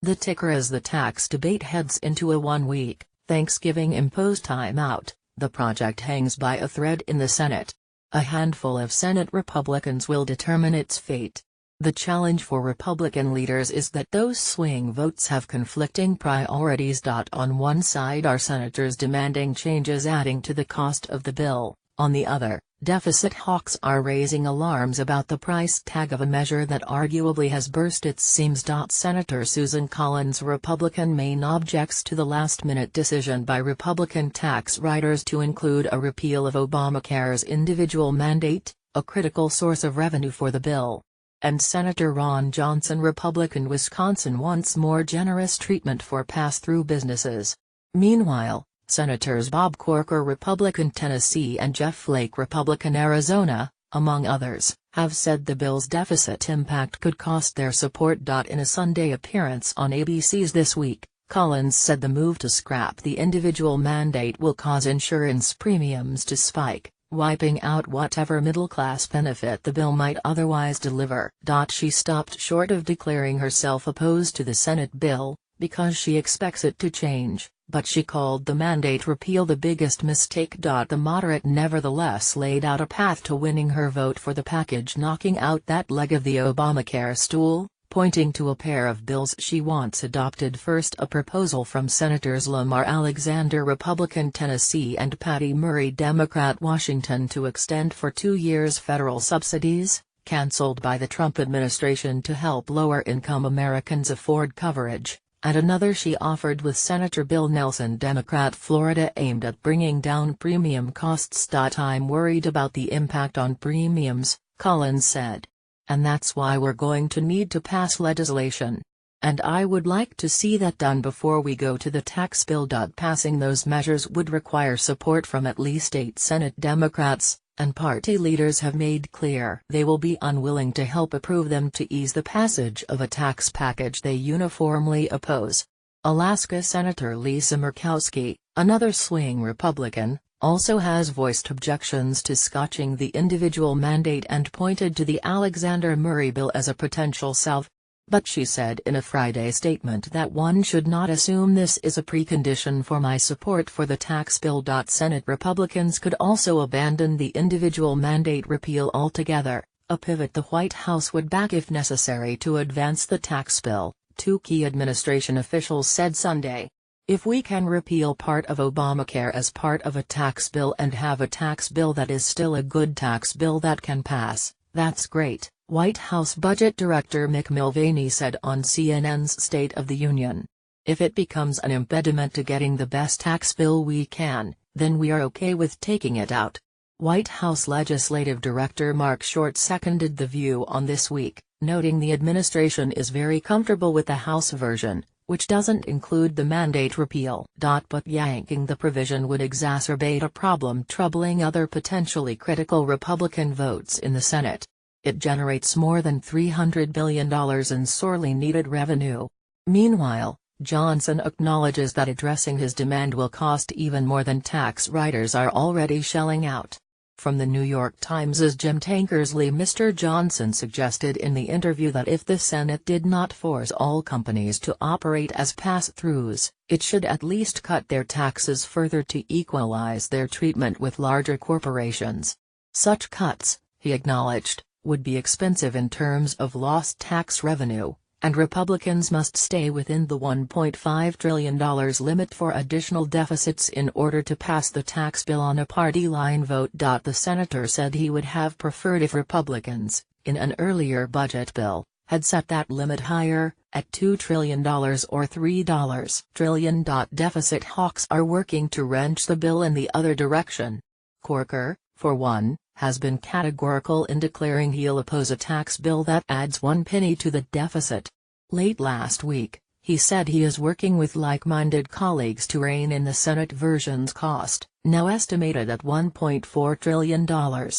The ticker as the tax debate heads into a one-week, Thanksgiving-imposed timeout. The project hangs by a thread in the Senate. A handful of Senate Republicans will determine its fate. The challenge for Republican leaders is that those swing votes have conflicting priorities. On one side are senators demanding changes adding to the cost of the bill, on the other, deficit hawks are raising alarms about the price tag of a measure that arguably has burst its seams. Senator Susan Collins, Republican Maine, objects to the last-minute decision by Republican tax writers to include a repeal of Obamacare's individual mandate, a critical source of revenue for the bill. And Senator Ron Johnson, Republican, Wisconsin, wants more generous treatment for pass-through businesses. Meanwhile, Senators Bob Corker, Republican, Tennessee, and Jeff Flake, Republican, Arizona, among others, have said the bill's deficit impact could cost their support. In a Sunday appearance on ABC's This Week, Collins said the move to scrap the individual mandate will cause insurance premiums to spike, wiping out whatever middle-class benefit the bill might otherwise deliver. She stopped short of declaring herself opposed to the Senate bill, because she expects it to change, but she called the mandate repeal the biggest mistake. The moderate nevertheless laid out a path to winning her vote for the package, knocking out that leg of the Obamacare stool, pointing to a pair of bills she wants adopted. First, a proposal from Senators Lamar Alexander, Republican, Tennessee, and Patty Murray, Democrat, Washington, to extend for 2 years federal subsidies, canceled by the Trump administration, to help lower-income Americans afford coverage, and another she offered with Senator Bill Nelson, Democrat, Florida, aimed at bringing down premium costs. I'm worried about the impact on premiums, Collins said. And that's why we're going to need to pass legislation. And I would like to see that done before we go to the tax bill. Passing those measures would require support from at least 8 Senate Democrats, and party leaders have made clear they will be unwilling to help approve them to ease the passage of a tax package they uniformly oppose. Alaska Senator Lisa Murkowski, another swing Republican, also has voiced objections to scotching the individual mandate and pointed to the Alexander Murray bill as a potential salve. But she said in a Friday statement that one should not assume this is a precondition for my support for the tax bill. Senate Republicans could also abandon the individual mandate repeal altogether, a pivot the White House would back if necessary to advance the tax bill, 2 key administration officials said Sunday. If we can repeal part of Obamacare as part of a tax bill and have a tax bill that is still a good tax bill that can pass, that's great, White House Budget Director Mick Mulvaney said on CNN's State of the Union. If it becomes an impediment to getting the best tax bill we can, then we are okay with taking it out. White House Legislative Director Mark Short seconded the view on This Week, noting the administration is very comfortable with the House version, which doesn't include the mandate repeal. But yanking the provision would exacerbate a problem troubling other potentially critical Republican votes in the Senate. It generates more than $300 billion in sorely needed revenue. Meanwhile, Johnson acknowledges that addressing his demand will cost even more than tax writers are already shelling out. From the New York Times' Jim Tankersley, Mr. Johnson suggested in the interview that if the Senate did not force all companies to operate as pass-throughs, it should at least cut their taxes further to equalize their treatment with larger corporations. Such cuts, he acknowledged, would be expensive in terms of lost tax revenue, and Republicans must stay within the $1.5 trillion limit for additional deficits in order to pass the tax bill on a party line vote. The senator said he would have preferred if Republicans, in an earlier budget bill, had set that limit higher, at $2 trillion or $3 trillion. Deficit hawks are working to wrench the bill in the other direction. Corker, for one, has been categorical in declaring he'll oppose a tax bill that adds 1 penny to the deficit. Late last week, he said he is working with like-minded colleagues to rein in the Senate version's cost, now estimated at $1.4 trillion.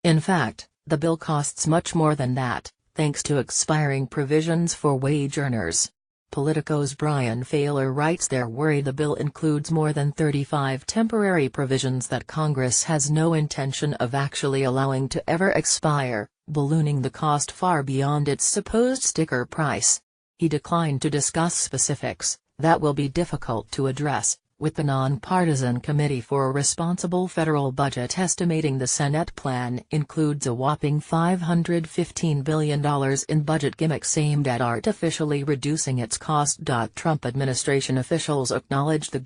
In fact, the bill costs much more than that, thanks to expiring provisions for wage earners. Politico's Brian Failer writes they're worried the bill includes more than 35 temporary provisions that Congress has no intention of actually allowing to ever expire, ballooning the cost far beyond its supposed sticker price. he declined to discuss specifics that will be difficult to address, with the nonpartisan Committee for a Responsible Federal Budget estimating the Senate plan includes a whopping $515 billion in budget gimmicks aimed at artificially reducing its cost. Trump administration officials acknowledged the